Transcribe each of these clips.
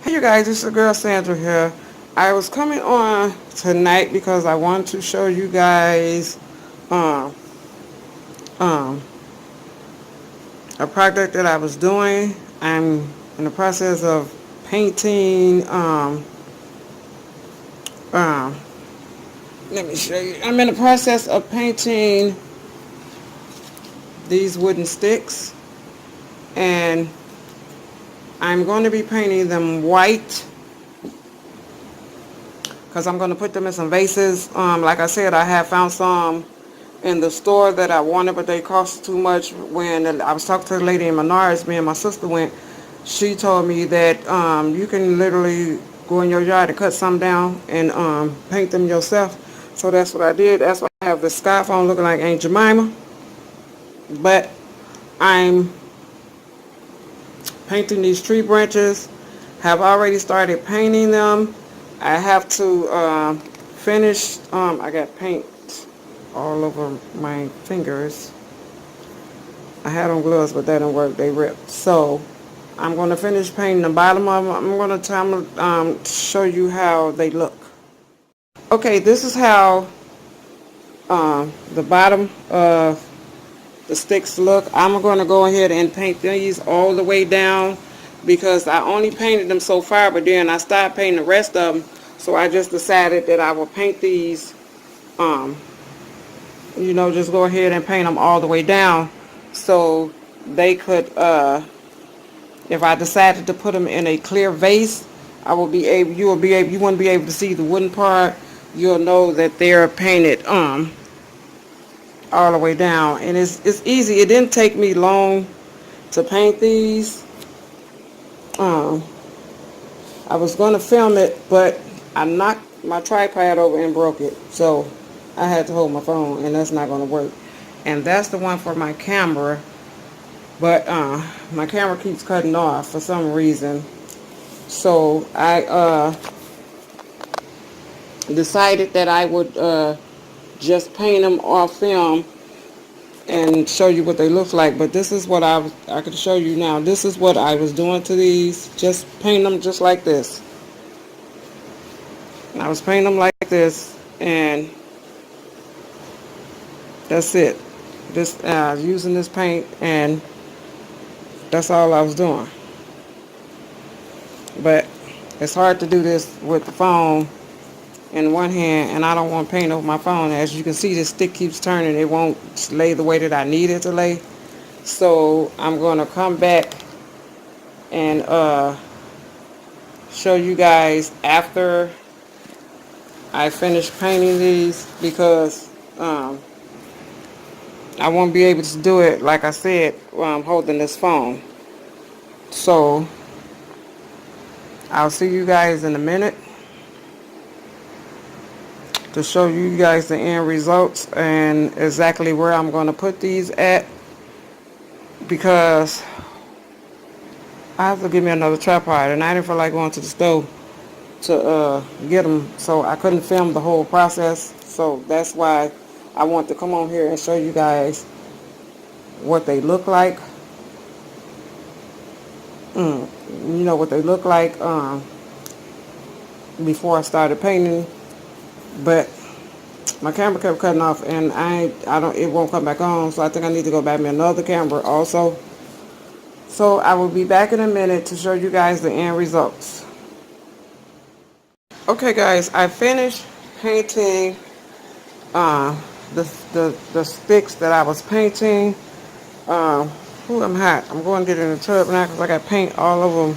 Hey you guys, it's your girl Sandra here. I was coming on tonight because I wanted to show you guys um, um, a project that I was doing. I'm in the process of painting. Um, Let me show you. I'm in the process of painting these wooden sticks, and I'm going to be painting them white because I'm going to put them in some vases. Like I said, I have found some in the store that I wanted, but they cost too much. When I was talking to the lady in Menards, me and my sister went, she told me that you can literally go in your yard and cut some down and paint them yourself. So that's what I did. That's why I have the sky phone looking like Aunt Jemima. But I'm painting these tree branches. Have already started painting them. I have to finish. I got paint all over my fingers. I had on gloves, but that didn't work. They ripped. So I'm going to finish painting the bottom of them. I'm going to show you how they look. Okay, this is how the bottom of the sticks look. I'm going to go ahead and paint these all the way down because I only painted them so far, but then I stopped painting the rest of them. So I just decided that I will paint these, just go ahead and paint them all the way down so they could, if I decided to put them in a clear vase, you won't be able to see the wooden part. You'll know that they're painted all the way down, and it's easy. It didn't take me long to paint these. I was going to film it, but I knocked my tripod over and broke it, so I had to hold my phone, and that's not going to work. And that's the one for my camera, but my camera keeps cutting off for some reason. So I decided that I would just paint them off film and show you what they look like. But this is what I could show you now. This is what I was doing to these. Just paint them just like this. I was painting them like this, and that's it. Just using this paint, and that's all I was doing. But it's hard to do this with the phone in one hand, and I don't want to paint over my phone. As you can see, the stick keeps turning. It won't lay the way that I need it to lay. So I'm going to come back and show you guys after I finish painting these, because I won't be able to do it, like I said, while I'm holding this phone. So I'll see you guys in a minute to show you guys the end results and exactly where I'm going to put these at, because I have to get me another tripod, and I didn't feel like going to the stove to get them, so I couldn't film the whole process. So that's why I want to come on here and show you guys what they look like. What they look like before I started painting. But my camera kept cutting off, and it won't come back on, so I think I need to go buy me another camera also. So I will be back in a minute to show you guys the end results. Okay guys, I finished painting the sticks that I was painting. I'm hot. I'm going to get in the tub now because I got paint all over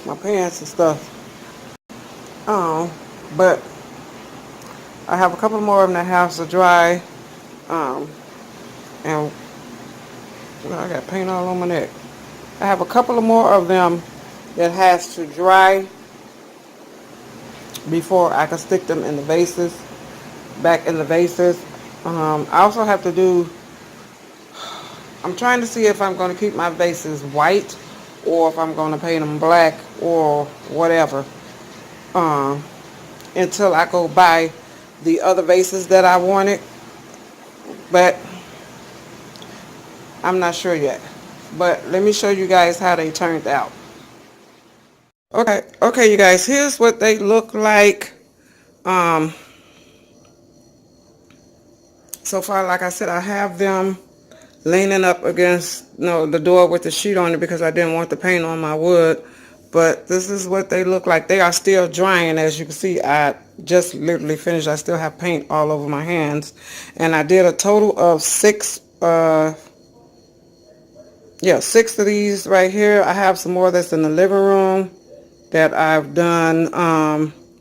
my pants and stuff. But I have a couple more of them that have to dry. And I got paint all on my neck. I have a couple of more of them that has to dry before I can stick them in the vases, back in the vases. I also have to do, I'm trying to see if I'm going to keep my vases white or if I'm going to paint them black or whatever, until I go buy the other vases that I wanted. But I'm not sure yet. But let me show you guys how they turned out. Okay, you guys, here's what they look like. Um, so far, like I said, I have them leaning up against the door with the sheet on it because I didn't want the paint on my wood. But this is what they look like. They are still drying. As you can see, I just literally finished. I still have paint all over my hands. And I did a total of six of these right here. I have some more that's in the living room that I've done,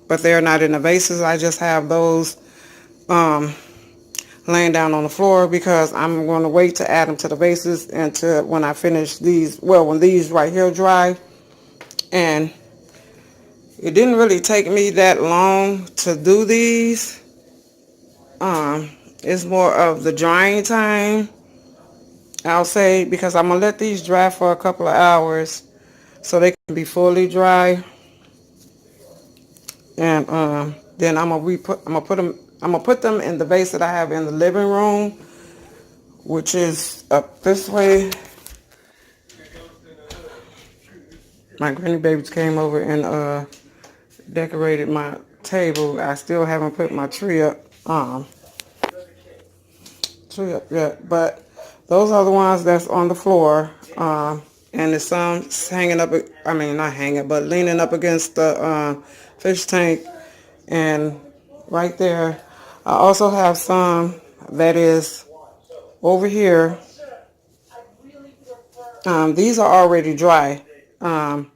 but they're not in the vases. I just have those laying down on the floor because I'm going to wait to add them to the vases until when I finish these, well, when these right here dry. And it didn't really take me that long to do these. It's more of the drying time, I'll say, because I'm going to let these dry for a couple of hours so they can be fully dry. And then I'm gonna put them in the vase that I have in the living room, which is up this way. My grandbabies came over and decorated my table. I still haven't put my tree up yet, but those are the ones that's on the floor. And there's some hanging up, I mean not hanging, but leaning up against the fish tank. And right there, I also have some that is over here. These are already dry. And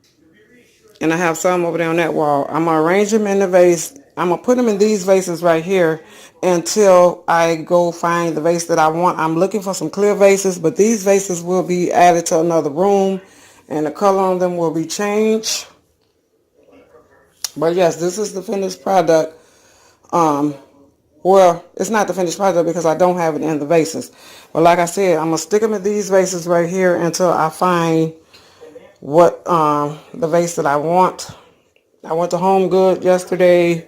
I have some over there on that wall. I'm going to arrange them in the vase. I'm going to put them in these vases right here until I go find the vase that I want. I'm looking for some clear vases, but these vases will be added to another room and the color on them will be changed. But yes, this is the finished product. Well, it's not the finished product because I don't have it in the vases. But like I said, I'm going to stick them in these vases right here until I find what the vase that I want. I went to Home Good yesterday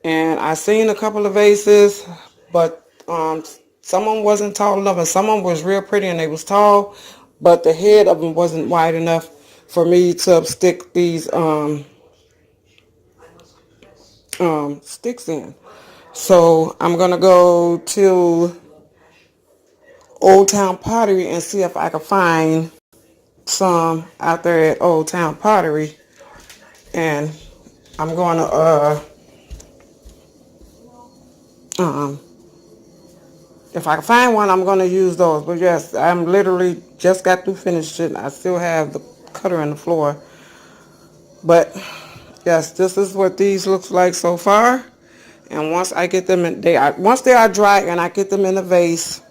and I seen a couple of vases, but some of them wasn't tall enough and some of them was real pretty and they was tall, but the head of them wasn't wide enough for me to stick these sticks in. So I'm gonna go to Old Town Pottery and see if I can find some out there at Old Town Pottery, and I'm going to if I can find one, I'm going to use those. But yes, I'm literally just got through finishing. I still have the cutter in the floor. But yes, this is what these looks like so far. And once I get them in, once they are dry and I get them in the vase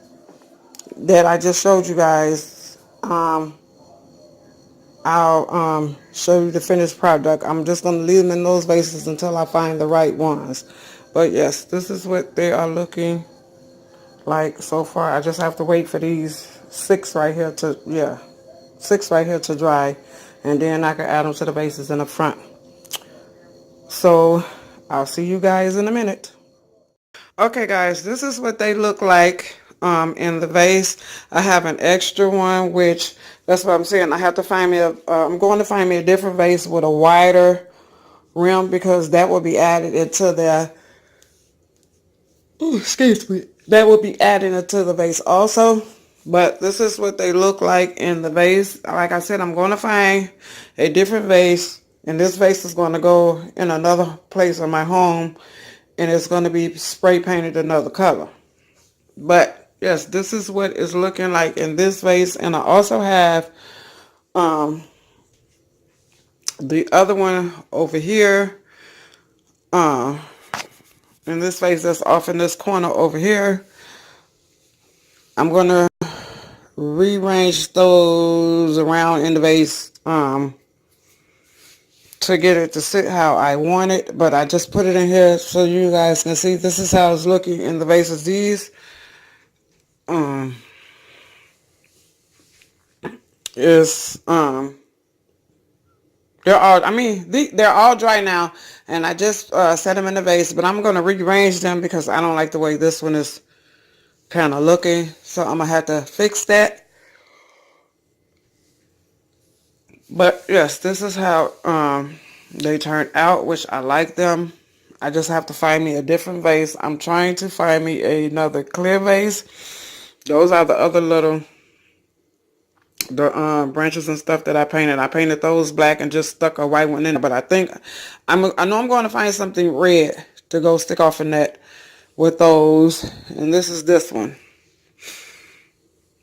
that I just showed you guys, I'll show you the finished product. I'm just going to leave them in those vases until I find the right ones. But yes, this is what they are looking like so far. I just have to wait for these six right here to dry, and then I can add them to the vases in the front. So I'll see you guys in a minute. Okay guys, this is what they look like in the vase. I have an extra one, which that's what I'm saying. I have to find me I'm going to find me a different vase with a wider rim because that will be added into the excuse me. That will be added into the vase also. But this is what they look like in the vase. Like I said, I'm going to find a different vase. And this vase is going to go in another place in my home. And it's going to be spray painted another color. But yes, this is what it's looking like in this vase. And I also have the other one over here. In this vase that's off in this corner over here. I'm going to rearrange those around in the vase to get it to sit how I want it, but I just put it in here so you guys can see this is how it's looking in the vases. These is they're all dry now, and I just set them in the vase, but I'm going to rearrange them because I don't like the way this one is kind of looking, so I'm gonna have to fix that. But yes, this is how they turned out, which I like them. I just have to find me a different vase. I'm trying to find me another clear vase. Those are the other little branches and stuff that I painted. I painted those black and just stuck a white one in there. But I think I know I'm going to find something red to go stick off in that with those. And this one.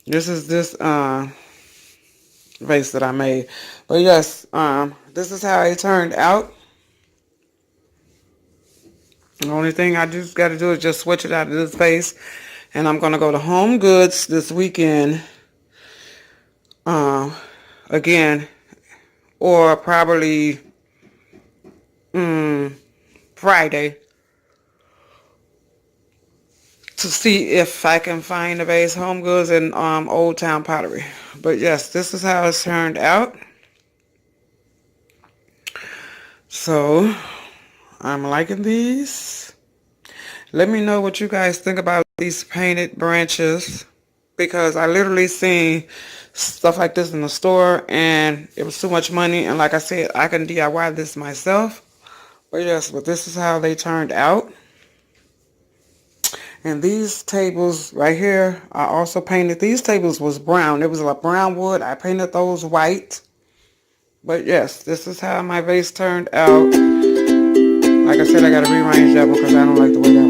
This is this vase that I made. But yes, this is how it turned out. The only thing I just got to do is just switch it out of this vase. And I'm going to go to Home Goods this weekend. Again. Or probably Friday. To see if I can find a vase. Home Goods and Old Town Pottery. But yes, this is how it's turned out. So, I'm liking these. Let me know what you guys think about these painted branches, because I literally seen stuff like this in the store and it was too much money, and like I said, I can DIY this myself. But yes, but this is how they turned out. And these tables right here, I also painted. These tables was brown. It was like brown wood. I painted those white. But yes, this is how my vase turned out. Like I said, I got to rearrange that one because I don't like the way that